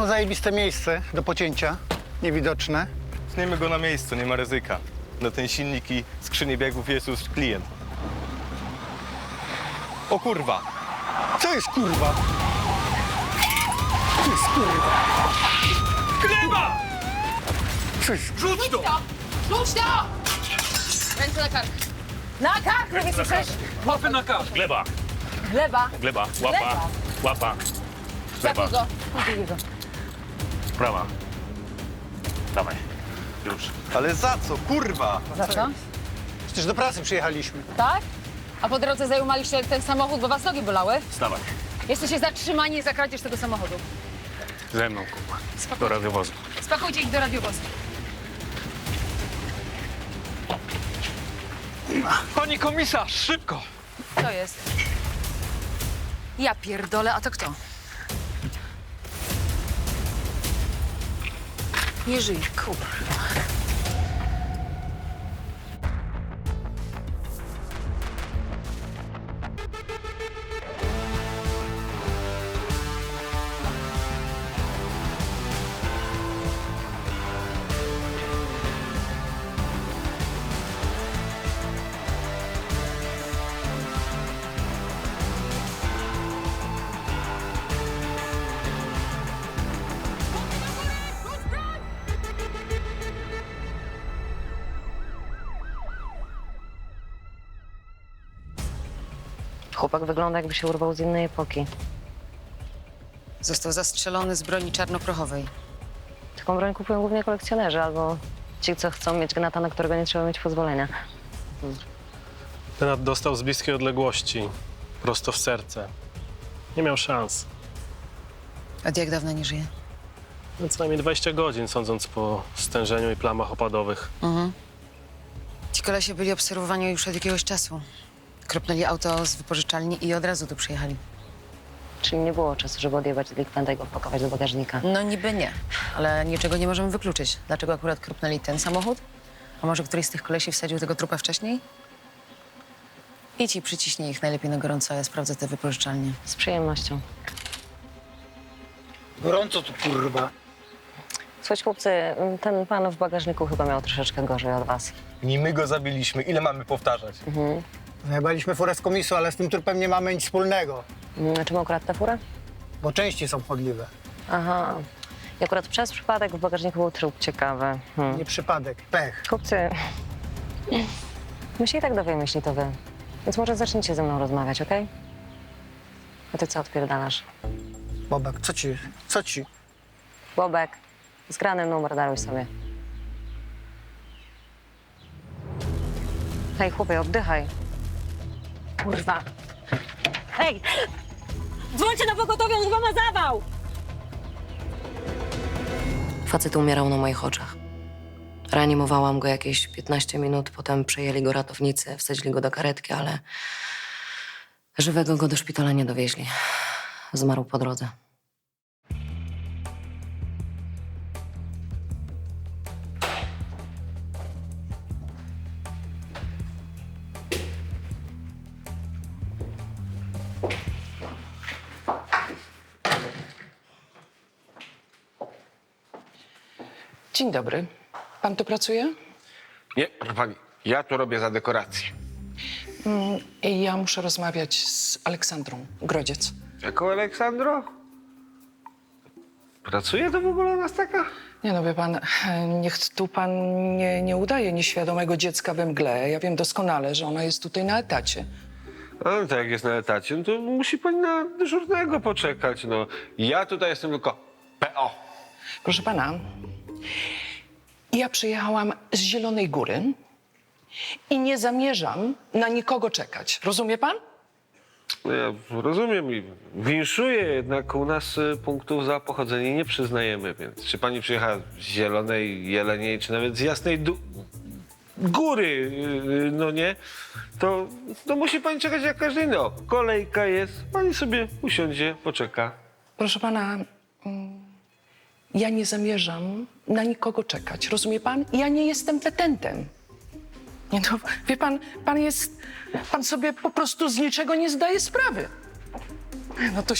Mam zajebiste miejsce do pocięcia, niewidoczne. Tniemy go na miejscu, nie ma ryzyka. Na ten silnik i skrzynię biegów jest już klient. O kurwa! Co jest kurwa? Co jest kurwa? Gleba! Co jest? Rzuć to! Rzuć to! Ręce na kark. Na kark, nie słyszysz? Łapy na kark! Gleba! Gleba. Gleba, Gleba. łapa, łapa. Zakuj Gleba, go. Zakuj go. prawa. Dawaj, już. Ale za co, kurwa? Za co? Przecież do pracy przyjechaliśmy. Tak? A po drodze zajumaliście ten samochód, bo was nogi bolały? Wstawaj. Jesteście zatrzymani za kradzież tego samochodu. Ze mną, kurwa. Do radiowozu. Spakujcie ich do radiowozu. Pani komisarz, szybko! Co jest? Ja pierdolę, a to kto? Nie żyj, kurwa. Chłopak wygląda, jakby się urwał z innej epoki. Został zastrzelony z broni czarnoprochowej. Taką broń kupują głównie kolekcjonerzy albo ci, co chcą mieć gnata, na którego nie trzeba mieć pozwolenia. Renat dostał z bliskiej odległości, prosto w serce. Nie miał szans. Od jak dawna nie żyje? No, co najmniej 20 godzin, sądząc po stężeniu i plamach opadowych. Ci kolesie byli obserwowani już od jakiegoś czasu. Kropnęli auto z wypożyczalni i od razu tu przyjechali. Czyli nie było czasu, żeby odjebać delikwenta i go wpakować do bagażnika. No niby nie, ale niczego nie możemy wykluczyć. Dlaczego akurat kropnęli ten samochód? A może któryś z tych kolesi wsadził tego trupa wcześniej? Idź i przyciśnij ich najlepiej na gorąco, a ja sprawdzę te wypożyczalnie. Z przyjemnością. Gorąco tu kurwa. Słuchajcie, chłopcy, ten pan w bagażniku chyba miał troszeczkę gorzej od was. Nie my go zabiliśmy, ile mamy powtarzać? Zajebaliśmy furę z komisu, ale z tym trupem nie mamy nic wspólnego. Czym ukradł tę furę? Bo części są chodliwe. Aha. I akurat przez przypadek w bagażniku był trup ciekawy. Nie przypadek, pech. Chłopcy, my się i tak dowiemy, jeśli to wy. Więc może zacznijcie ze mną rozmawiać, okej? A ty co odpierdalasz? Bobek, co ci? Bobek, zgrany numer daruj sobie. Hej, chłopie, oddychaj. Kurwa. Hej! Dzwońcie na pogotowie, on chyba ma zawał! Facet umierał na moich oczach. Reanimowałam go jakieś 15 minut, potem przejęli go ratownicy, wsadzili go do karetki, ale żywego go do szpitala nie dowieźli. Zmarł po drodze. Dzień dobry. Pan tu pracuje? Nie, proszę pani, ja tu robię za dekorację. Ja muszę rozmawiać z Aleksandrą Grodziec. Jaką Aleksandro? Pracuje to w ogóle u nas taka? Nie no, wie pan, niech tu pan nie udaje nieświadomego dziecka we mgle. Ja wiem doskonale, że ona jest tutaj na etacie. No to jak jest na etacie, no to musi pani na dyżurnego poczekać, no. Ja tutaj jestem tylko PO. Proszę pana, ja przyjechałam z Zielonej Góry i nie zamierzam na nikogo czekać. Rozumie pan? No ja rozumiem i winszuję, jednak u nas punktów za pochodzenie nie przyznajemy, więc czy pani przyjechała z Zielonej, Jeleniej, czy nawet z Jasnej Góry, no nie, to musi pani czekać jak każdy inny. O, kolejka jest, pani sobie usiądzie, poczeka. Proszę pana, ja nie zamierzam na nikogo czekać. Rozumie pan? Ja nie jestem petentem. Nie no, wie pan, pan sobie po prostu z niczego nie zdaje sprawy. No to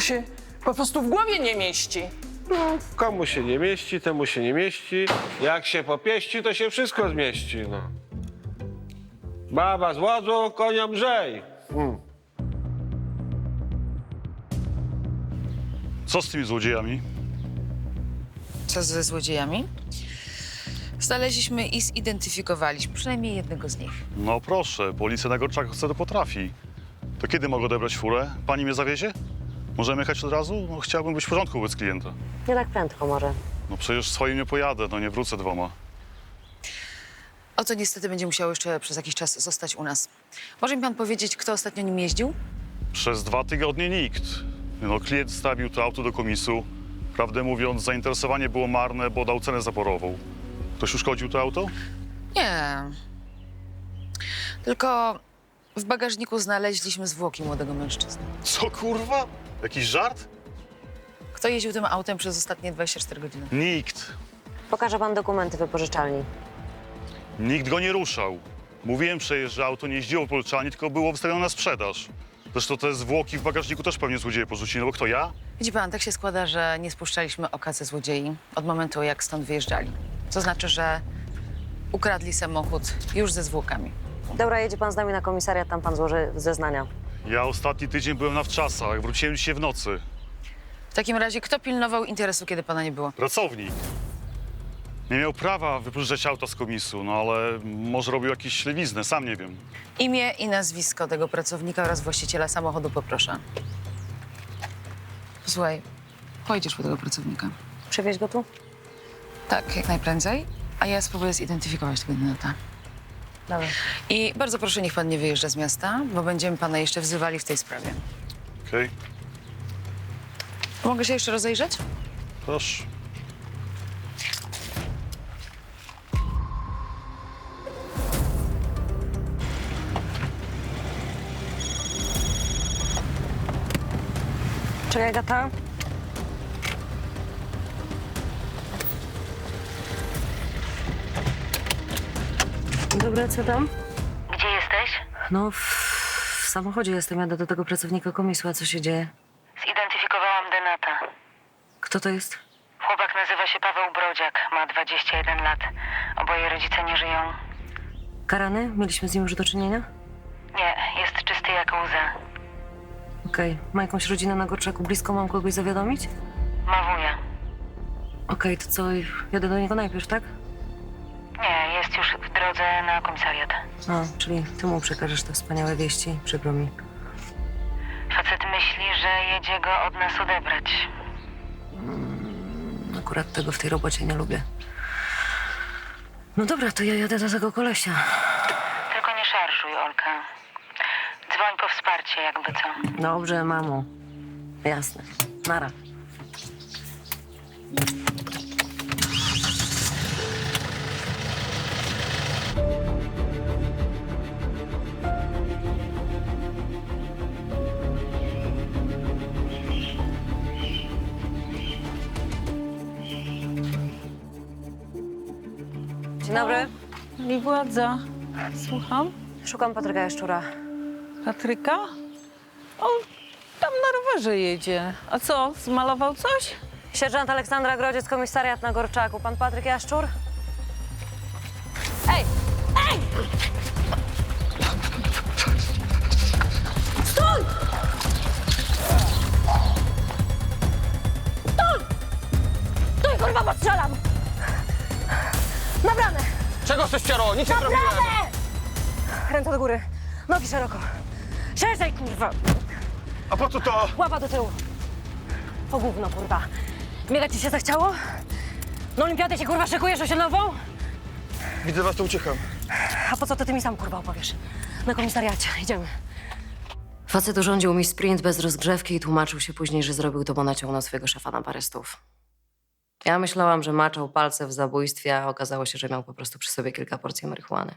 się po prostu w głowie nie mieści. No, komu się nie mieści, temu się nie mieści. Jak się popieści, to się wszystko zmieści, no. Baba z łodu, konia mrzej. Co z tymi złodziejami? Co ze złodziejami? Znaleźliśmy i zidentyfikowaliśmy przynajmniej jednego z nich. No proszę, policja na Gorczaku chce to potrafi. To kiedy mogę odebrać furę? Pani mnie zawiezie? Możemy jechać od razu? No chciałbym być w porządku wobec klienta. Nie tak prędko może. No przecież swoim nie pojadę, no nie wrócę 2. Oto niestety będzie musiał jeszcze przez jakiś czas zostać u nas. Może mi pan powiedzieć, kto ostatnio nim jeździł? Przez 2 tygodnie nikt. No klient stawił to auto do komisu. Prawdę mówiąc, zainteresowanie było marne, bo dał cenę zaporową. Ktoś uszkodził to auto? Nie. Tylko w bagażniku znaleźliśmy zwłoki młodego mężczyzny. Co kurwa? Jakiś żart? Kto jeździł tym autem przez ostatnie 24 godziny? Nikt. Pokaże pan dokumenty wypożyczalni. Nikt go nie ruszał. Mówiłem przecież, że auto nie jeździło po pożyczalni, tylko było wystawione na sprzedaż. Zresztą te zwłoki w bagażniku też pewnie złodzieje porzucili, no bo kto ja? Widzi pan, tak się składa, że nie spuszczaliśmy oka ze złodziei od momentu, jak stąd wyjeżdżali. To znaczy, że ukradli samochód już ze zwłokami. Dobra, jedzie pan z nami na komisariat, tam pan złoży zeznania. Ja ostatni tydzień byłem na wczasach, wróciłem dzisiaj w nocy. W takim razie, kto pilnował interesu, kiedy pana nie było? Pracownik. Nie miał prawa wypożyczać auta z komisu, no ale może robił jakieś ślewiznę, sam nie wiem. Imię i nazwisko tego pracownika oraz właściciela samochodu poproszę. Słuchaj, pojedziesz po tego pracownika. Przewieźć go tu? Tak, jak najprędzej. A ja spróbuję zidentyfikować tego Denata. Dobra. I bardzo proszę, niech pan nie wyjeżdża z miasta, bo będziemy pana jeszcze wzywali w tej sprawie. Okej, Mogę się jeszcze rozejrzeć? proszę. Czekaj, Agata. Dobra, co tam? Gdzie jesteś? No, w samochodzie jestem, jadę do tego pracownika komisu, a co się dzieje? Zidentyfikowałam Denata. Kto to jest? Chłopak nazywa się Paweł Brodziak, ma 21 lat. Oboje rodzice nie żyją. Karany? Mieliśmy z nim już do czynienia? Nie, jest czysty jak łza. Okej. Ma jakąś rodzinę na Gorczaku blisko? Mam kogoś zawiadomić? Ma wuja. Okej, to co? Jadę do niego najpierw, tak? Nie, jest już w drodze na komisariat. A, czyli ty mu przekażesz te wspaniałe wieści. Przykro mi. Facet myśli, że jedzie go od nas odebrać. Akurat tego w tej robocie nie lubię. No dobra, to ja jadę do tego kolesia. Tylko nie szarżuj, Olka. Dzwoń po wsparcie, jakby co. Dobrze, mamo. Jasne. Nara. Dzień dobry. I władza. Słucham? Szukam Patryka Jaszczura. Patryka? O, tam na rowerze jedzie. A co, zmalował coś? Sierżant Aleksandra Grodziec, komisariat na Gorczaku. Pan Patryk Jaszczur? Ej! Ej! Stój! Stój! Stój, kurwa, bo strzelam! Na bramę! Czego chcesz, ciaro? Nic nie Na zrobiłem! bramę! Ręce do góry, nogi szeroko. Szerzej, kurwa! A po co to? Łapa do tyłu. O gówno, kurwa. Biegać ci się zachciało? Na olimpiadę się, kurwa, szykujesz osiedlową? Widzę was, to uciekam. A po co ty mi sam, kurwa, opowiesz? Na komisariacie. Idziemy. Facet urządził mi sprint bez rozgrzewki i tłumaczył się później, że zrobił to, bo naciągnął swojego szefa na parę stów. Ja myślałam, że maczał palce w zabójstwie, a okazało się, że miał po prostu przy sobie kilka porcji marihuany.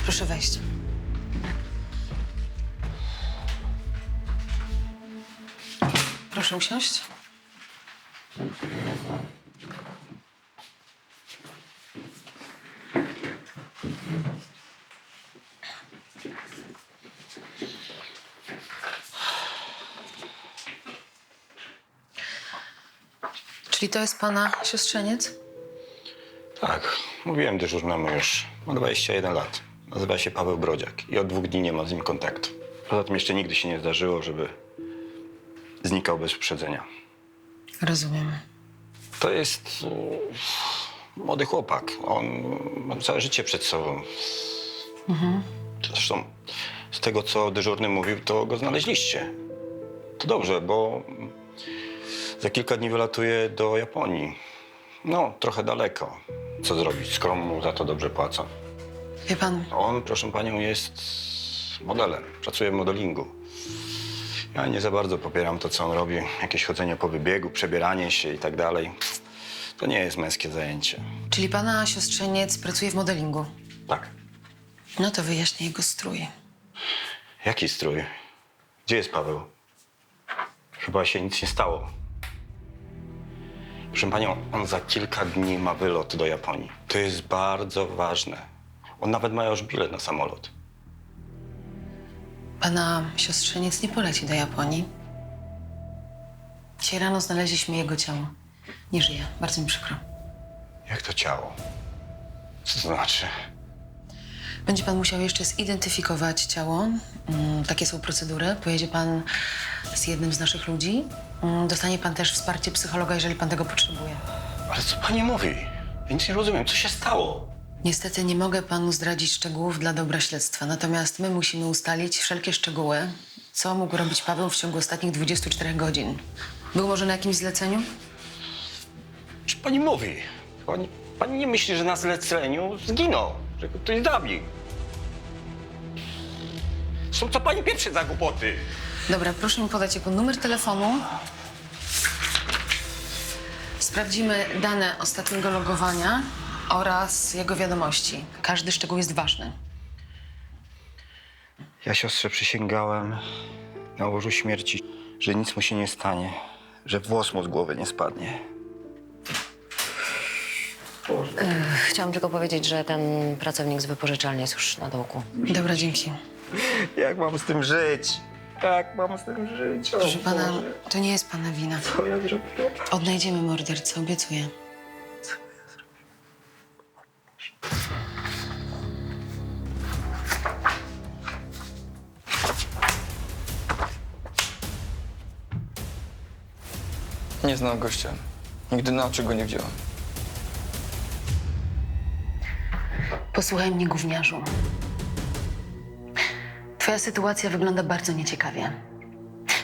Proszę wejść. Proszę usiąść. Czyli to jest pana siostrzeniec? Tak, mówiłem dyżurnemu już. Ma 21 lat. Nazywa się Paweł Brodziak i od 2 dni nie ma z nim kontaktu. Poza tym jeszcze nigdy się nie zdarzyło, żeby znikał bez uprzedzenia. Rozumiem. To jest młody chłopak. On ma całe życie przed sobą. Zresztą z tego, co dyżurny mówił, to go znaleźliście. To dobrze, bo za kilka dni wylatuje do Japonii. No, trochę daleko. Co zrobić, skoro mu za to dobrze płacą? Wie pan, On, proszę panią, jest modelem. Pracuje w modelingu. Ja nie za bardzo popieram to, co on robi. Jakieś chodzenie po wybiegu, przebieranie się i tak dalej. To nie jest męskie zajęcie. czyli pana siostrzeniec pracuje w modelingu? Tak. No to wyjaśnię jego strój. Jaki strój? Gdzie jest Paweł? Chyba się nic nie stało. Proszę panią, on za kilka dni ma wylot do Japonii. To jest bardzo ważne. On nawet ma już bilet na samolot. Pana siostrzeniec nie poleci do Japonii. Dzisiaj rano znaleźliśmy jego ciało. Nie żyje, bardzo mi przykro. Jak to ciało? Co to znaczy? Będzie pan musiał jeszcze zidentyfikować ciało. Takie są procedury. Pojedzie pan z jednym z naszych ludzi. Dostanie pan też wsparcie psychologa, jeżeli pan tego potrzebuje. Ale co pani mówi? Ja nic nie rozumiem. Co się stało? Niestety nie mogę panu zdradzić szczegółów dla dobra śledztwa. Natomiast my musimy ustalić wszelkie szczegóły, co mógł robić Paweł w ciągu ostatnich 24 godzin. Był może na jakimś zleceniu? Co pani mówi? Pani nie myśli, że na zleceniu zginął? Że go ktoś zabił? Co pani pieprzy za głupoty? Dobra, proszę mi podać jego numer telefonu. Sprawdzimy dane ostatniego logowania oraz jego wiadomości. Każdy szczegół jest ważny. Ja siostrze przysięgałem na łożu śmierci, że nic mu się nie stanie, że włos mu z głowy nie spadnie. Chciałam tylko powiedzieć, że ten pracownik z wypożyczalni jest już na dołku. Dobra, dzięki. Jak mam z tym żyć? Jak mam z tym żyć? Proszę pana, to nie jest pana wina. Co ja zrobiłem? Odnajdziemy mordercę, obiecuję. Nie znam gościa. Nigdy na oczy go nie widziałem. Posłuchaj mnie, gówniarzu. Twoja sytuacja wygląda bardzo nieciekawie.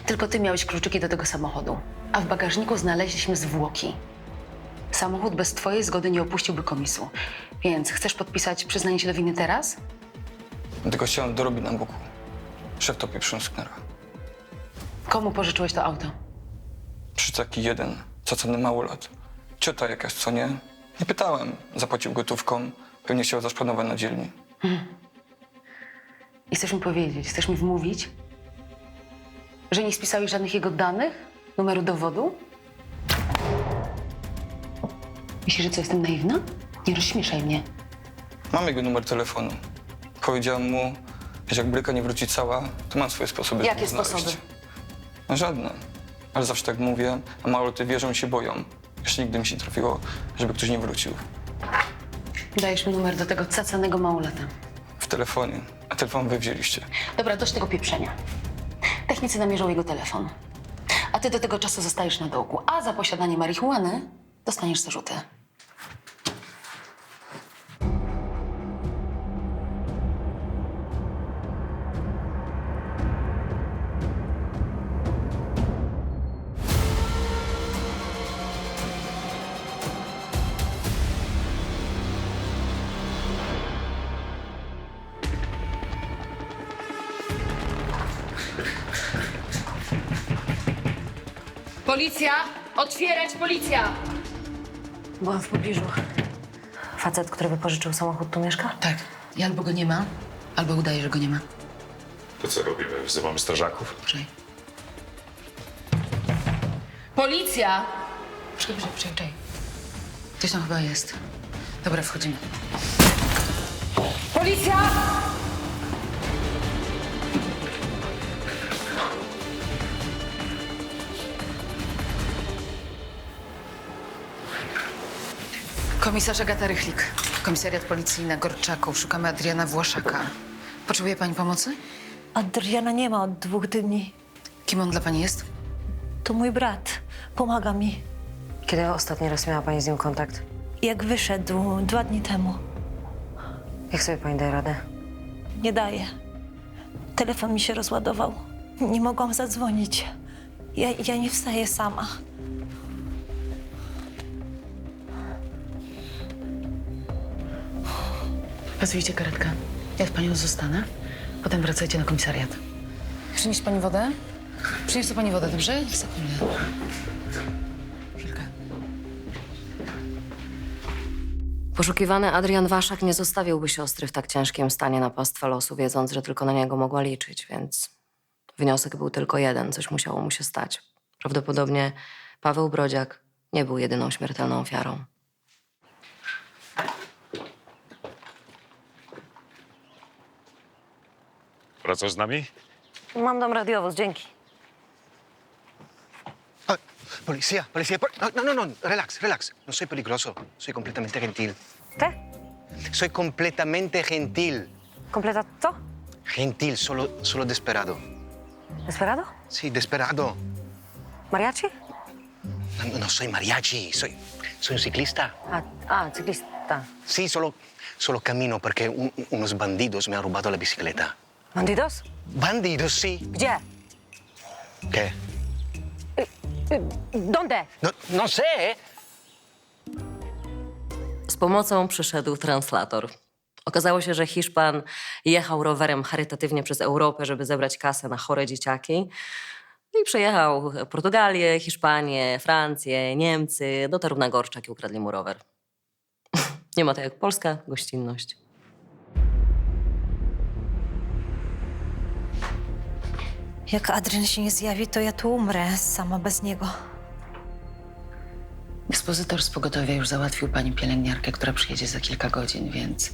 Tylko ty miałeś kluczyki do tego samochodu, a w bagażniku znaleźliśmy zwłoki. Samochód bez twojej zgody nie opuściłby komisu. Więc chcesz podpisać przyznanie się do winy teraz? Tylko chciałem dorobić na boku. Szef to pieprzył sknera. Komu pożyczyłeś to auto? Przy taki jeden, cacany małolat. Ciota jakaś, co nie? Nie pytałem. Zapłacił gotówką. Pewnie chciał zaszpanować na dzielni. I chcesz mi powiedzieć, chcesz mi wmówić, że nie spisałeś żadnych jego danych, numeru dowodu? Myślisz, że co, jestem naiwna? Nie rozśmieszaj mnie. Mam jego numer telefonu. Powiedziałem mu, że jak bryka nie wróci cała, to mam swoje sposoby. Jakie żeby znaleźć. sposoby? No żadne. Ale zawsze tak mówię, a maloty wierzą i się boją. Jeszcze nigdy mi się trafiło, żeby ktoś nie wrócił. Dajesz mi numer do tego cacanego małolata. W telefonie. A telefon wy wzięliście. Dobra, dość tego pieprzenia. Technicy namierzą jego telefon. A ty do tego czasu zostajesz na dołku. A za posiadanie marihuany dostaniesz zarzuty. Policja! Otwierać, policja! Byłam w pobliżu. Facet, który wypożyczył samochód, tu mieszka? Tak. I albo go nie ma, albo udaje, że go nie ma. To co robimy? Wzywamy strażaków. Poczekaj. Policja! Poczekaj. Ktoś tam chyba jest. Dobra, wchodzimy. Policja! Komisarz Agata Rychlik, komisariat policji na Gorczaków. Szukamy Adriana Właszaka. Potrzebuje pani pomocy? Adriana nie ma od 2 dni. Kim on dla pani jest? To mój brat. Pomaga mi. Kiedy ostatni raz miała pani z nim kontakt? Jak wyszedł 2 dni temu. Jak sobie pani daje radę? Nie daje. Telefon mi się rozładował. Nie mogłam zadzwonić. Ja nie wstaję sama. Wezwijcie karetkę. Ja z panią zostanę. Potem wracajcie na komisariat. Przynieść pani wodę? Przyniosę pani wodę, dobrze? Sekundę. Chwilkę. Poszukiwany Adrian Waszak nie zostawiłby siostry w tak ciężkim stanie na pastwę losu, wiedząc, że tylko na niego mogła liczyć, więc wniosek był tylko jeden. Coś musiało mu się stać. Prawdopodobnie Paweł Brodziak nie był jedyną śmiertelną ofiarą. Wracasz z nami? Mam dom radiowóz, dzięki. Policía, policía. No, relax, relax. No soy peligroso. Soy completamente gentil. ¿Qué? Soy completamente gentil. ¿Completa co? Gentil, solo desesperado. ¿Desperado? Sí, desesperado. ¿Mariachi? No soy mariachi, soy un ciclista. Ciclista. Sí, solo camino porque unos bandidos me han robado la bicicleta. ¿Bandidos? Bandidos, sí. Gdzie? ¿Qué? ¿Dónde? No sé. Z pomocą przyszedł translator. Okazało się, że Hiszpan jechał rowerem charytatywnie przez Europę, żeby zebrać kasę na chore dzieciaki. I przejechał Portugalię, Hiszpanię, Francję, Niemcy. Dotarł na Gorczak i ukradli mu rower. Nie ma to jak polska gościnność. Jak Adrian się nie zjawi, to ja tu umrę sama bez niego. Dyspozytor z pogotowia już załatwił pani pielęgniarkę, która przyjedzie za kilka godzin, więc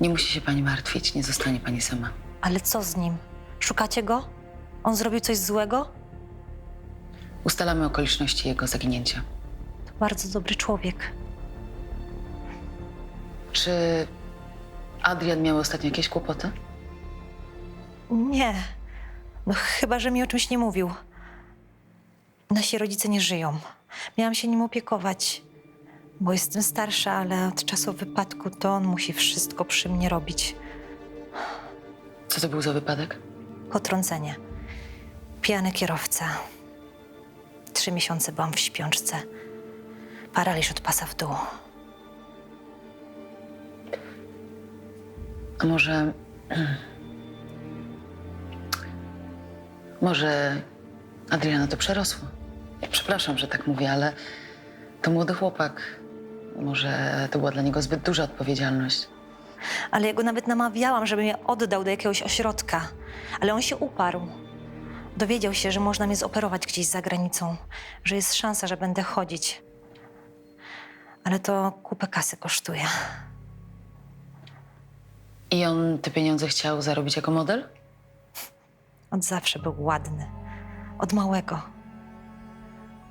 nie musi się pani martwić, nie zostanie pani sama. Ale co z nim? Szukacie go? On zrobił coś złego? Ustalamy okoliczności jego zaginięcia. To bardzo dobry człowiek. Czy Adrian miał ostatnio jakieś kłopoty? Nie. No chyba, że mi o czymś nie mówił. Nasi rodzice nie żyją. Miałam się nim opiekować, bo jestem starsza, ale od czasu wypadku to on musi wszystko przy mnie robić. Co to był za wypadek? Potrącenie. Pijany kierowca. 3 miesiące byłam w śpiączce. Paraliż od pasa w dół. A może... Może Adriana to przerosło? Ja przepraszam, że tak mówię, ale to młody chłopak. Może to była dla niego zbyt duża odpowiedzialność. Ale ja go nawet namawiałam, żeby mnie oddał do jakiegoś ośrodka. Ale on się uparł. Dowiedział się, że można mnie zoperować gdzieś za granicą. Że jest szansa, że będę chodzić. Ale to kupę kasy kosztuje. I on te pieniądze chciał zarobić jako model? Od zawsze był ładny. Od małego.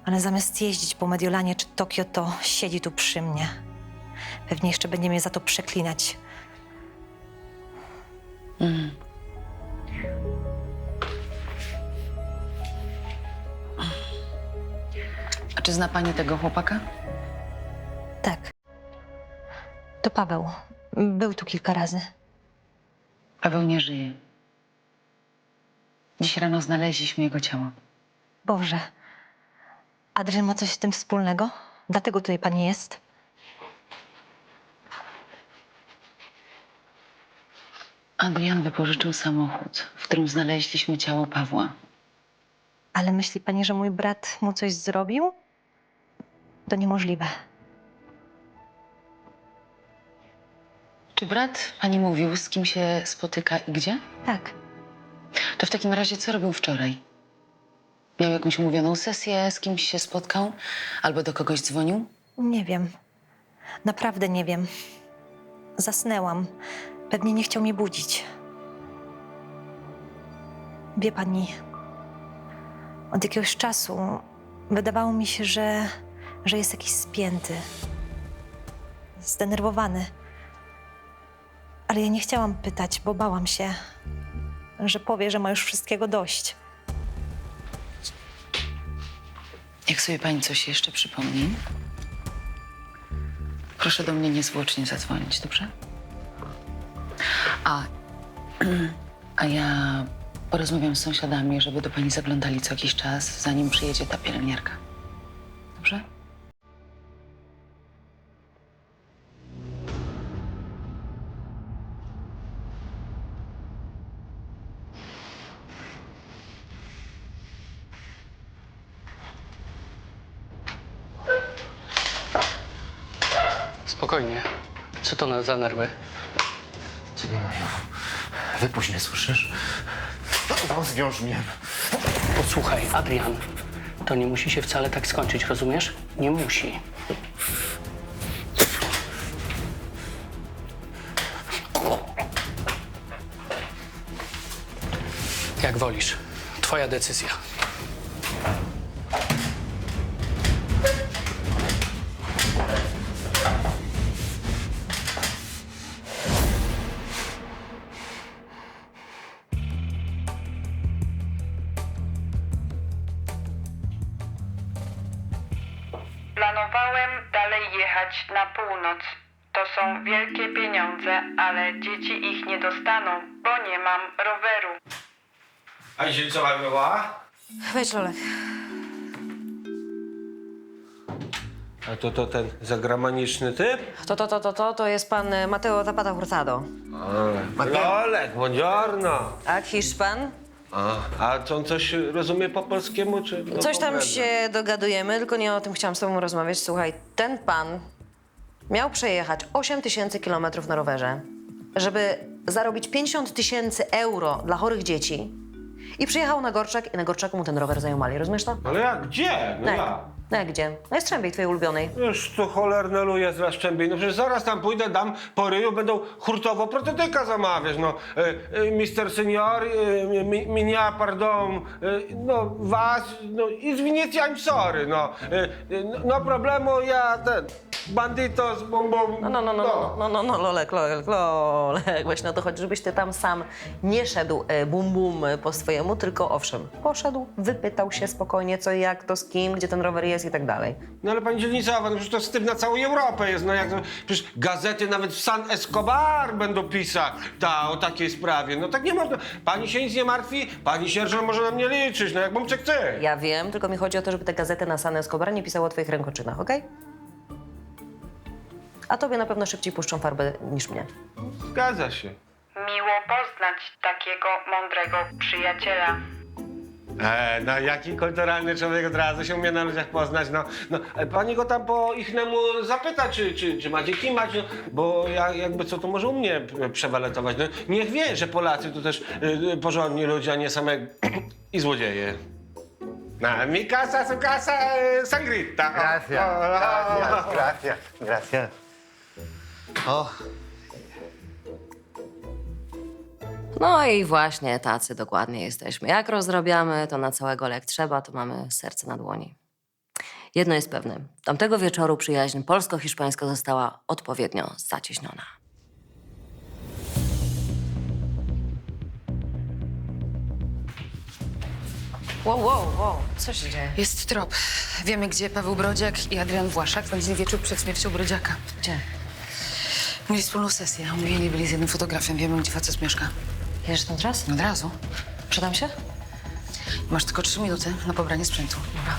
Ale zamiast jeździć po Mediolanie czy Tokio, to siedzi tu przy mnie. Pewnie jeszcze będzie mnie za to przeklinać. A czy zna pani tego chłopaka? Tak. To Paweł. Był tu kilka razy. Paweł nie żyje. Dziś rano znaleźliśmy jego ciało. Boże. Adrian ma coś z tym wspólnego? Dlatego tutaj pani jest? Adrian wypożyczył samochód, w którym znaleźliśmy ciało Pawła. Ale myśli pani, że mój brat mu coś zrobił? To niemożliwe. Czy brat pani mówił, z kim się spotyka i gdzie? Tak. To w takim razie co robił wczoraj? Miał jakąś umówioną sesję, z kimś się spotkał? Albo do kogoś dzwonił? Nie wiem. Naprawdę nie wiem. Zasnęłam. Pewnie nie chciał mnie budzić. Wie pani, od jakiegoś czasu wydawało mi się, że jest jakiś spięty. zdenerwowany. Ale ja nie chciałam pytać, bo bałam się, że powie, że ma już wszystkiego dość. Jak sobie pani coś jeszcze przypomni, proszę do mnie niezwłocznie zadzwonić, dobrze? A ja porozmawiam z sąsiadami, żeby do pani zaglądali co jakiś czas, zanim przyjedzie ta pielęgniarka. Dobrze? Spokojnie. Co to za nerwy? Wypuść mnie, słyszysz? Rozwiąż mnie. Posłuchaj, Adrian. To nie musi się wcale tak skończyć, rozumiesz? Nie musi. Jak wolisz. Twoja decyzja. Planowałem dalej jechać na północ. To są wielkie pieniądze, ale dzieci ich nie dostaną, bo nie mam roweru. A Zielcowa była? Weź, Lolek. A to ten zagraniczny typ? To jest pan Mateo Zapata Hurtado. Lolek, buongiorno. A Hiszpan? A to on coś rozumie po polskiemu, czy... no Coś tam kompletnie? się dogadujemy, tylko nie o tym chciałam z tobą rozmawiać. Słuchaj, ten pan miał przejechać 8000 kilometrów na rowerze, żeby zarobić 50 000 euro dla chorych dzieci. I przyjechał na Gorczak i na Gorczaku mu ten rower zajumali, rozumiesz to? Ale jak? Gdzie? No jak? No jak gdzie? Na Jastrzębiej, twojej ulubionej. Już to cholerne luje z Jastrzębiej. No przecież zaraz tam pójdę, dam po ryju, będą hurtowo protetyka zamawiać. No, mister senior, minia, pardon, no was, no i zwiniecie, I'm sorry, no. No problemu, ja ten, banditos, bum bum. No, Lolek, właśnie o to chodzi, żebyś ty tam sam nie szedł bum bum po swojemu, tylko owszem, poszedł, wypytał się spokojnie co, jak, to z kim, gdzie ten rower jest i tak dalej. No ale pani dzielnicowa, no przecież to wstyd na całą Europę jest, no jak to, przecież gazety nawet w San Escobar będą pisać o takiej sprawie, no tak nie można. Pani się nic nie martwi, pani sierżant może na mnie liczyć, no jak bym chce. Ja wiem, tylko mi chodzi o to, żeby te gazety na San Escobar nie pisały o twoich rękoczynach, okej? A tobie na pewno szybciej puszczą farbę niż mnie. Zgadza się. Miło poznać takiego mądrego przyjaciela. No jaki kulturalny człowiek od razu się umie na ludziach poznać, no pani go tam po ichnemu zapyta, czy ma dzieci mać, no, bo jakby co to może u mnie przewaletować, no niech wie, że Polacy to też porządni ludzie, a nie same i złodzieje. Mi casa, su casa, sangrita. Gracias. O, No i właśnie tacy dokładnie jesteśmy. Jak rozrabiamy, to na całego jak trzeba, to mamy serce na dłoni. Jedno jest pewne. Tamtego wieczoru przyjaźń polsko-hiszpańska została odpowiednio zacieśniona. Wow, co się dzieje? Jest trop. Wiemy, gdzie Paweł Brodziak i Adrian Właszak spędzili wieczór przed śmiercią Brodziaka. Gdzie? Mieli wspólną sesję. Umówieni byli z jednym fotografem. Wiemy, gdzie facet mieszka. Jedziesz tam teraz? Od razu. Przydam się? Masz tylko 3 minuty na pobranie sprzętu. Dobra.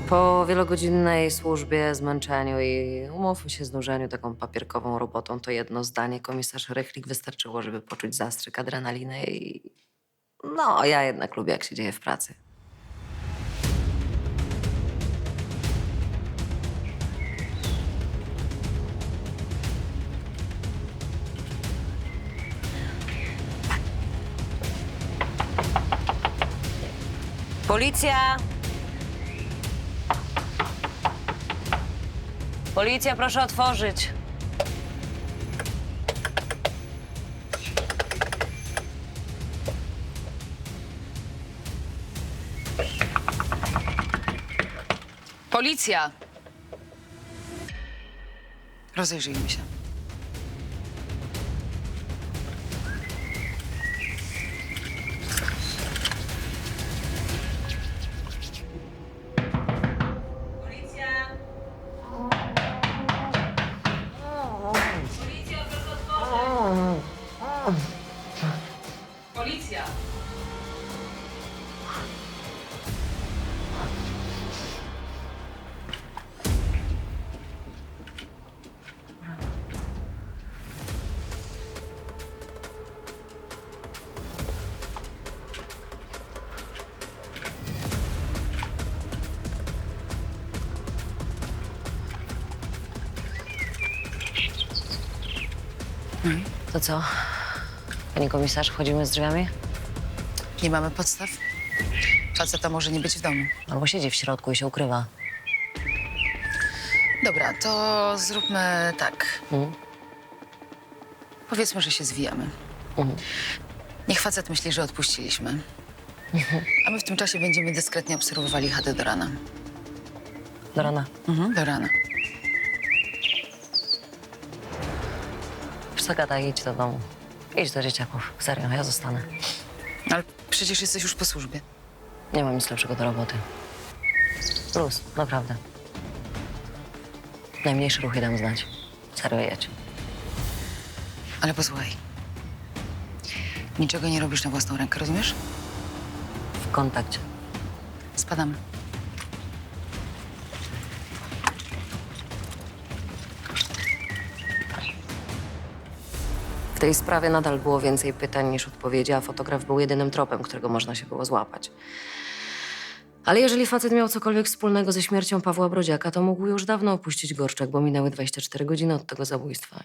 Po wielogodzinnej służbie, zmęczeniu i umówmy się znużeniu taką papierkową robotą, to jedno zdanie komisarz Rychlik wystarczyło, żeby poczuć zastrzyk adrenaliny i... No, ja jednak lubię, jak się dzieje w pracy. Policja! Policja, proszę otworzyć. Policja! Rozejrzyjmy się. Policja! To co? Pani komisarz, wchodzimy z drzwiami? Nie mamy podstaw. Faceta może nie być w domu. Albo siedzi w środku i się ukrywa. Dobra, to zróbmy tak. Powiedzmy, że się zwijamy. Niech facet myśli, że odpuściliśmy. A my w tym czasie będziemy dyskretnie obserwowali chatę do rana. Do rana? Do rana. Wiesz co, Gata, idź do domu. Idź do dzieciaków. Serio, ja zostanę. Ale przecież jesteś już po służbie. Nie mam nic lepszego do roboty. Plus, naprawdę. Najmniejszy ruch dam znać. Serio, jedź. Ale posłuchaj. Niczego nie robisz na własną rękę, rozumiesz? W kontakcie. Spadamy. W tej sprawie nadal było więcej pytań niż odpowiedzi, a fotograf był jedynym tropem, którego można się było złapać. Ale jeżeli facet miał cokolwiek wspólnego ze śmiercią Pawła Brodziaka, to mógł już dawno opuścić Gorczak, bo minęły 24 godziny od tego zabójstwa.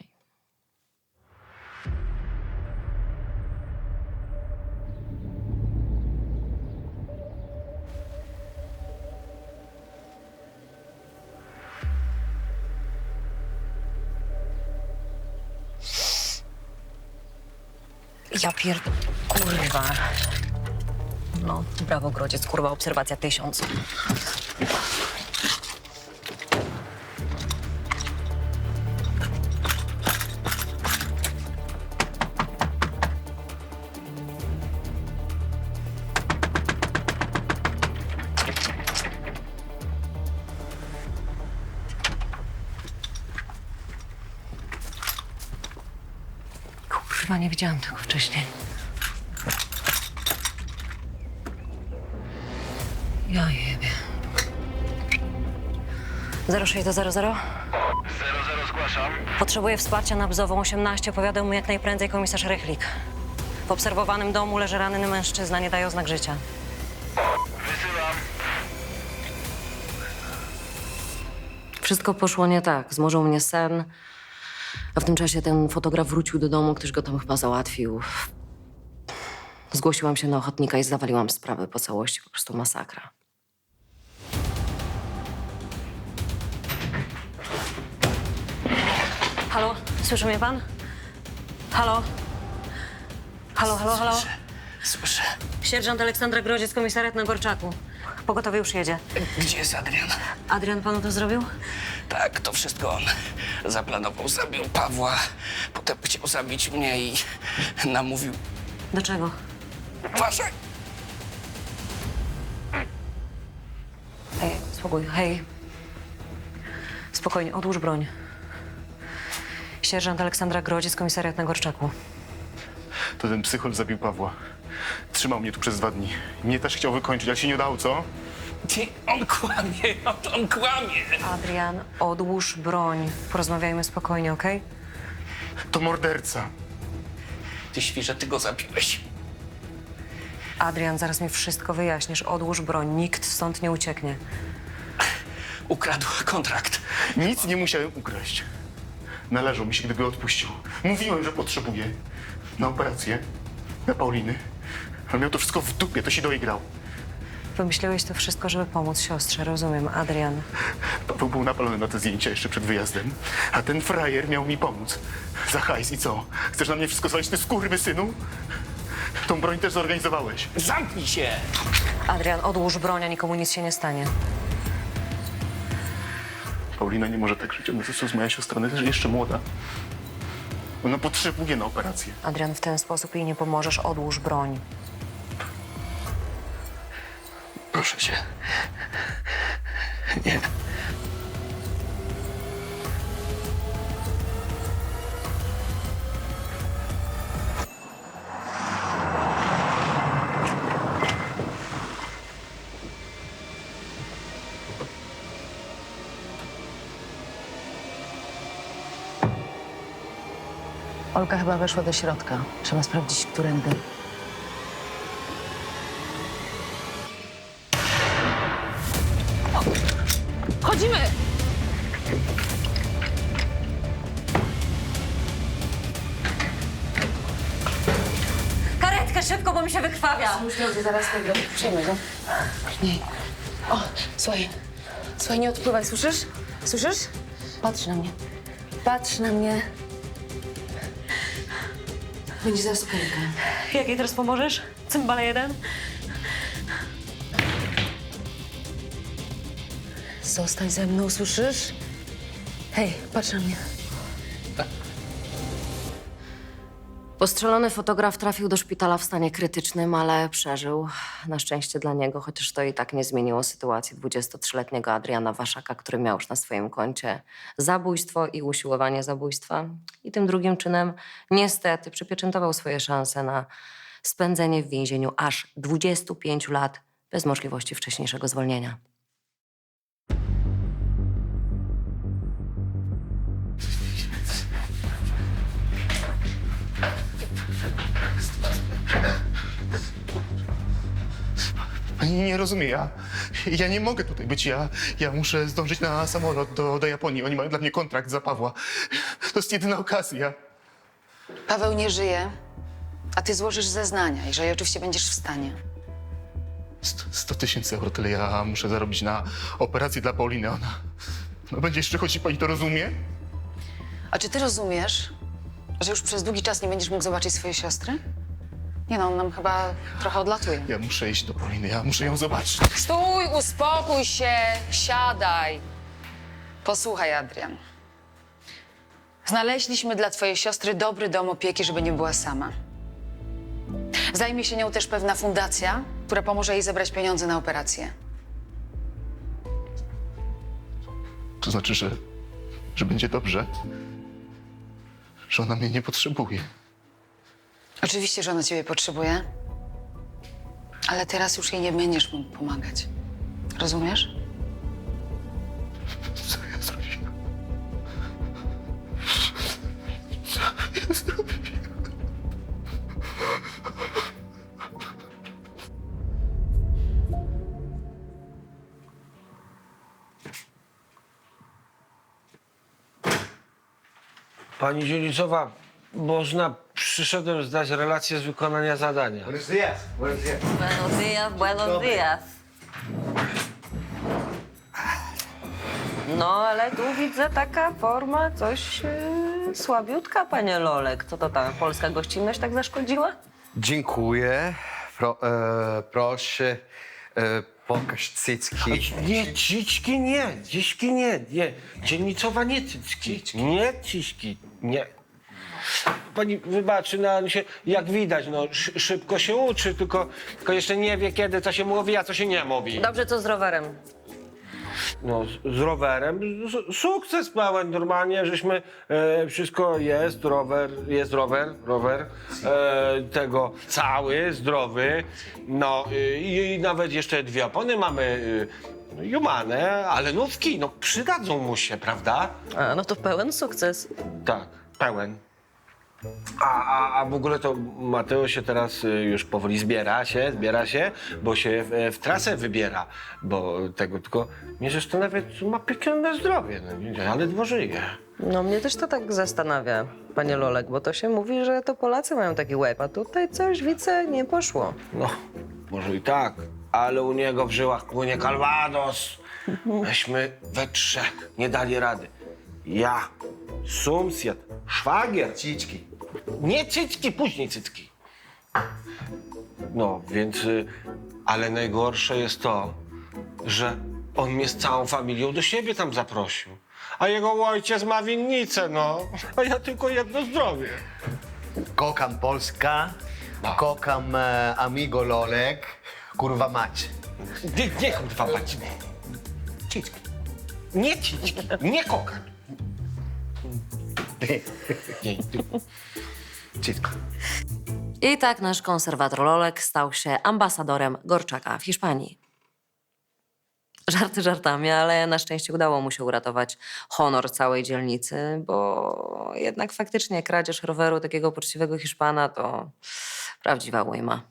Ja kurwa. No, brawo, Grodziec, kurwa, obserwacja 1000. Kurwa, nie widziałam tego wcześniej. Ja jebie. 06 do 00? 00 zgłaszam. Potrzebuję wsparcia na Bzową 18. Powiadał mi jak najprędzej komisarz Rychlik. W obserwowanym domu leży ranny mężczyzna, nie daje oznak życia. Wysyłam. Wszystko poszło nie tak. Zmorzył mnie sen. A w tym czasie ten fotograf wrócił do domu, ktoś go tam chyba załatwił. Zgłosiłam się na ochotnika i zawaliłam sprawę po całości. Po prostu masakra. Halo? Słyszy mnie pan? Halo? Halo, halo, halo? Słyszę. Sierżant Aleksandra Grodziec, komisariat na Gorczaku. Pogotowie już jedzie. Gdzie jest Adrian? Adrian panu to zrobił? Tak, to wszystko on zaplanował. Zabił Pawła, potem chciał zabić mnie i namówił. Do czego? Uważaj! Hej, spokój, hej. Spokojnie, odłóż broń. Sierżant Aleksandra Grodziec, komisariat na Gorczaku. To ten psychol zabił Pawła. Trzymał mnie tu przez 2 dni. Mnie też chciał wykończyć, ale się nie udało, co? On kłamie, on kłamie! Adrian, odłóż broń. Porozmawiajmy spokojnie, okej? To morderca. Ty świrze, ty go zabiłeś. Adrian, zaraz mi wszystko wyjaśnisz. Odłóż broń. Nikt stąd nie ucieknie. Ukradł kontrakt. Nic nie musiałem ukraść. Należał mi się, gdyby odpuścił. Mówiłem, że potrzebuję. Na operację. Na Pauliny. Ale miał to wszystko w dupie, to się doigrał. Wymyśliłeś to wszystko, żeby pomóc siostrze. Rozumiem, Adrian. Paweł był napalony na te zdjęcia jeszcze przed wyjazdem. A ten frajer miał mi pomóc. Za hajs i co? Chcesz na mnie wszystko zwalić, ty skurwysynu? Tą broń też zorganizowałeś. Zamknij się! Adrian, odłóż broń, a nikomu nic się nie stanie. Paulina nie może tak żyć. Ona jest moja siostra, ona jest jeszcze młoda. Ona potrzebuje na operację. Adrian, w ten sposób jej nie pomożesz. Odłóż broń. Proszę cię. Nie. Olka chyba weszła do środka. Trzeba sprawdzić, którędy. Chodzimy! Karetkę szybko, bo mi się wykrwawia. Już drodzy, zaraz tego. Przyjmę go. Nie. O, słuchaj. Słuchaj, nie odpływaj, słyszysz? Słyszysz? Patrz na mnie. Patrz na mnie. Będzie zaraz okejka. Jak jej teraz pomożesz? Cymbale jeden? Zostań ze mną, słyszysz? Hej, patrz na mnie. Postrzelony fotograf trafił do szpitala w stanie krytycznym, ale przeżył. Na szczęście dla niego, chociaż to i tak nie zmieniło sytuacji 23-letniego Adriana Waszaka, który miał już na swoim koncie zabójstwo i usiłowanie zabójstwa. I tym drugim czynem niestety przypieczętował swoje szanse na spędzenie w więzieniu aż 25 lat bez możliwości wcześniejszego zwolnienia. Pani nie rozumie, ja nie mogę tutaj być. Ja muszę zdążyć na samolot do Japonii. Oni mają dla mnie kontrakt za Pawła. To jest jedyna okazja. Paweł nie żyje, a ty złożysz zeznania, jeżeli oczywiście będziesz w stanie. 100 000 euro, tyle ja muszę zarobić na operację dla Pauliny. Ona będzie jeszcze chodzić, pani to rozumie? A czy ty rozumiesz, że już przez długi czas nie będziesz mógł zobaczyć swojej siostry? Nie no, on nam chyba trochę odlatuje. Ja muszę iść do Pauliny, ja muszę ją zobaczyć. Stój, uspokój się, siadaj. Posłuchaj, Adrian. Znaleźliśmy dla twojej siostry dobry dom opieki, żeby nie była sama. Zajmie się nią też pewna fundacja, która pomoże jej zebrać pieniądze na operację. To znaczy, że będzie dobrze? Że ona mnie nie potrzebuje? Oczywiście, że ona ciebie potrzebuje, ale teraz już jej nie będziesz mógł pomagać. Rozumiesz? Co ja zrobiłem? Co ja zrobiłem? Pani Dzielnicowa, można, przyszedłem zdać relację z wykonania zadania. Buenos días, buenos días. No, ale tu widzę taka forma coś słabiutka, panie Lolek. Co to ta polska gościnność tak zaszkodziła? Dziękuję. Proszę, pokaż cycki. Nie, ciczki nie, dziśki nie. Dzielnicowa nie cycki. Nie ciśki, nie. Pani wybaczy, no on się, jak widać, no szybko się uczy, tylko jeszcze nie wie kiedy, co się mówi, a co się nie mówi. Dobrze, co z rowerem? No, z rowerem, sukces pełen normalnie, żeśmy, wszystko jest, rower, tego cały, zdrowy, no i nawet jeszcze 2 opony mamy, Humane, ale nówki, no przydadzą mu się, prawda? A, no to pełen sukces. Tak, pełen. A w ogóle to Mateo się teraz już powoli zbiera się, bo się w trasę wybiera, bo tego tylko, nie, że to nawet ma piekielne zdrowie, no, ale ledwo żyje. No mnie też to tak zastanawia, panie Lolek, bo to się mówi, że to Polacy mają taki łeb, a tutaj coś widzę nie poszło. No, może i tak, ale u niego w żyłach płynie Calvados. Myśmy we 3 nie dali rady. Ja, sąsiad, szwagier. Ciczki. Nie cycki, później cycki. No, więc, ale najgorsze jest to, że on mnie z całą familią do siebie tam zaprosił. A jego ojciec ma winnicę, no. A ja tylko jedno zdrowie. Kocham Polska, kocham amigo Lolek, kurwa mać. Nie kurwa mać. Cicki. Nie cicki, nie kokan. Cicki. I tak nasz konserwator Lolek stał się ambasadorem Gorczaka w Hiszpanii. Żarty żartami, ale na szczęście udało mu się uratować honor całej dzielnicy, bo jednak faktycznie kradzież roweru takiego poczciwego Hiszpana to prawdziwa ujma.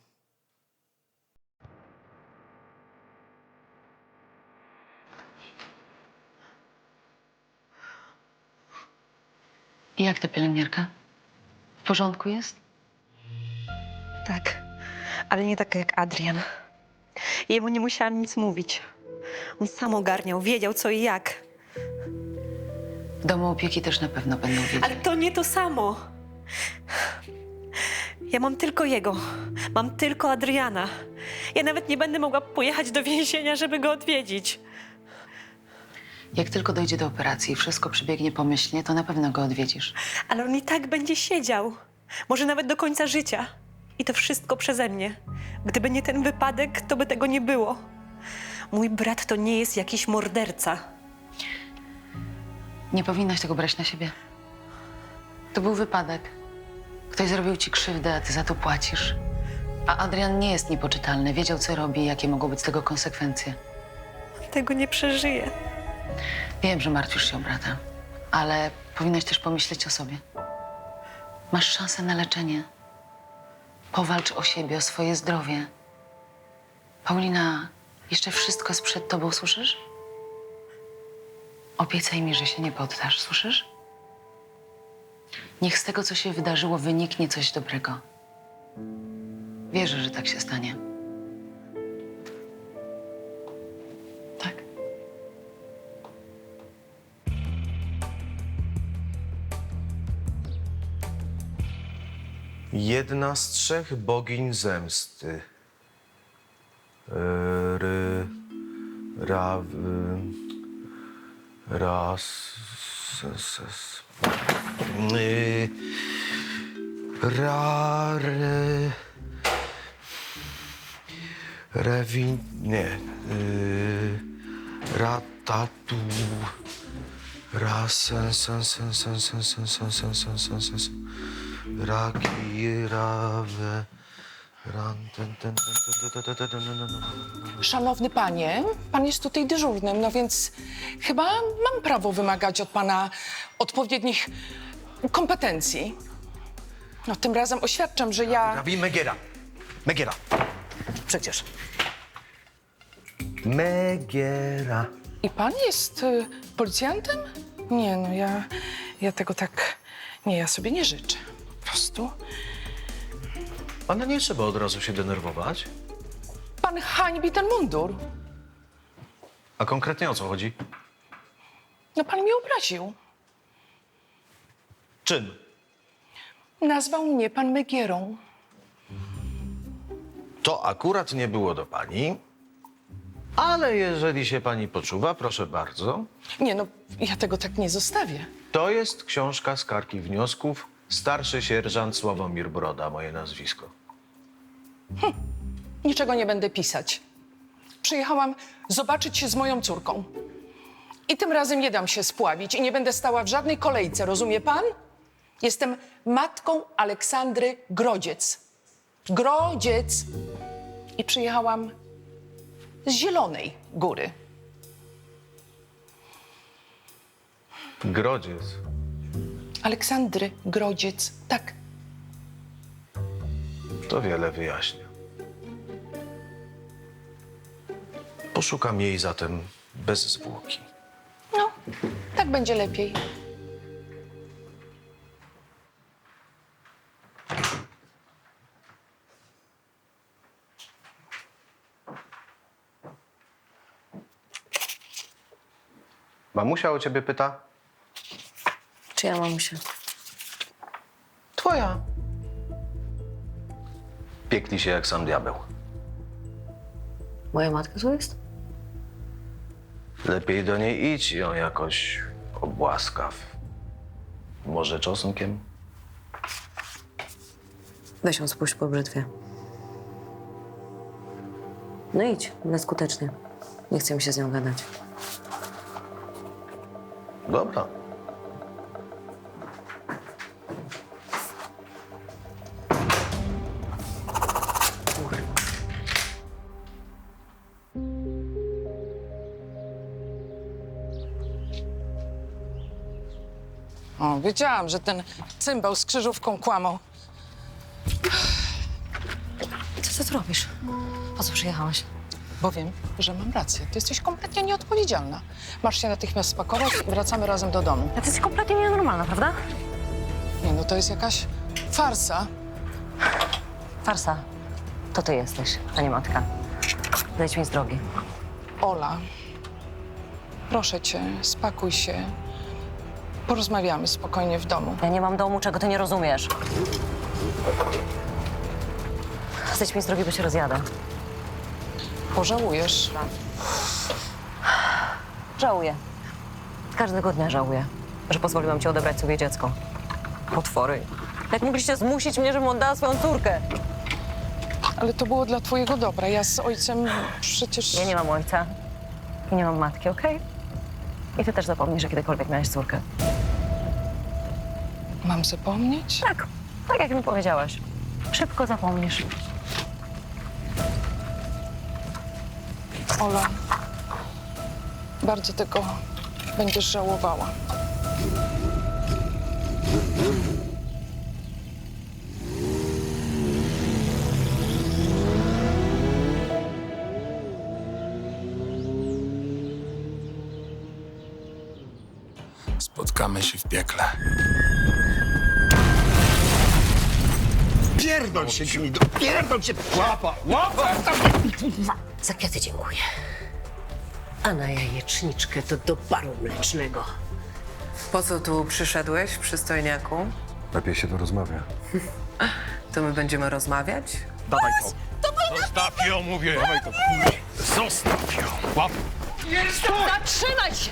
I jak ta pielęgniarka? W porządku jest? Tak, ale nie taka jak Adrian. Jemu nie musiałam nic mówić. On sam ogarniał, wiedział co i jak. W domu opieki też na pewno będą wiedzieć. Ale to nie to samo. Ja mam tylko jego. Mam tylko Adriana. Ja nawet nie będę mogła pojechać do więzienia, żeby go odwiedzić. Jak tylko dojdzie do operacji i wszystko przebiegnie pomyślnie, to na pewno go odwiedzisz. Ale on i tak będzie siedział. Może nawet do końca życia. I to wszystko przeze mnie. Gdyby nie ten wypadek, to by tego nie było. Mój brat to nie jest jakiś morderca. Nie powinnaś tego brać na siebie. To był wypadek. Ktoś zrobił ci krzywdę, a ty za to płacisz. A Adrian nie jest niepoczytalny. Wiedział, co robi i jakie mogą być z tego konsekwencje. Tego nie przeżyję. Wiem, że martwisz się o brata, ale powinnaś też pomyśleć o sobie. Masz szansę na leczenie. Powalcz o siebie, o swoje zdrowie. Paulina, jeszcze wszystko jest przed tobą, słyszysz? Obiecaj mi, że się nie poddasz, słyszysz? Niech z tego, co się wydarzyło, wyniknie coś dobrego. Wierzę, że tak się stanie. Tak? Jedna z 3 bogiń zemsty. Nie. Ratatu. Raki, rawe. Szanowny panie, pan jest tutaj dyżurnym, no więc chyba mam prawo wymagać od pana odpowiednich kompetencji. No tym razem oświadczam, że ja... Ravi Megiera. Megiera. Przecież. Megiera. I pan jest policjantem? Nie, no ja tego tak... Nie, ja sobie nie życzę. Po prostu. Pana nie trzeba od razu się denerwować. Pan hańbi ten mundur. A konkretnie o co chodzi? No pan mnie obraził. Czym? Nazwał mnie pan Megierą. To akurat nie było do pani. Ale jeżeli się pani poczuwa, proszę bardzo. Nie, no ja tego tak nie zostawię. To jest książka skarg i wniosków. Starszy sierżant Sławomir Broda, moje nazwisko. Niczego nie będę pisać. Przyjechałam zobaczyć się z moją córką. I tym razem nie dam się spławić i nie będę stała w żadnej kolejce, rozumie pan? Jestem matką Aleksandry Grodziec. Grodziec! I przyjechałam z Zielonej Góry. Grodziec. Aleksandry Grodziec, tak. To wiele wyjaśnia. Poszukam jej zatem bez zwłoki. No, tak będzie lepiej. Mamusia o ciebie pyta? Czyja mamusia? Twoja. Piekli się jak sam diabeł. Moja matka tu jest? Lepiej do niej idź i ją jakoś łaskaw. Może czosnkiem? Weź ją spuść po brzytwie. No idź, ale skutecznie. Nie chcę mi się z nią gadać. Dobra. O, wiedziałam, że ten cymbał z krzyżówką kłamał. Co ty robisz? Po co przyjechałaś? Bo wiem, że mam rację. Ty jesteś kompletnie nieodpowiedzialna. Masz się natychmiast spakować i wracamy razem do domu. Ja ty jesteś kompletnie nienormalna, prawda? Nie, no to jest jakaś farsa. Farsa. To ty jesteś, a nie matka. Zejdź mi z drogi. Ola, proszę cię, spakuj się. Porozmawiamy spokojnie w domu. Ja nie mam domu, czego ty nie rozumiesz. Zejdź mi z drogi, bo się rozjadę. Pożałujesz. Żałuję. Każdego dnia żałuję, że pozwoliłam ci odebrać sobie dziecko. Potwory. Jak mogliście zmusić mnie, żebym oddała swoją córkę? Ale to było dla twojego dobra. Ja z ojcem przecież... Ja nie mam ojca i nie mam matki, okej? I ty też zapomnij, że kiedykolwiek miałaś córkę. Mam zapomnieć? Tak, tak jak mi powiedziałaś. Szybko zapomnisz. Ola, bardzo tego będziesz żałowała. Spotkamy się w piekle. Pierdol się, gnido! Pierdol się! Łapa! Łapa! Za kwiaty dziękuję. A na jajeczniczkę to do baru mlecznego. Po co tu przyszedłeś, przystojniaku? Lepiej się tu rozmawia. To my będziemy rozmawiać? Dawaj to. Zostaw ją, mówię! Dawaj to, Zostaw ją! Łap! Zatrzymaj się!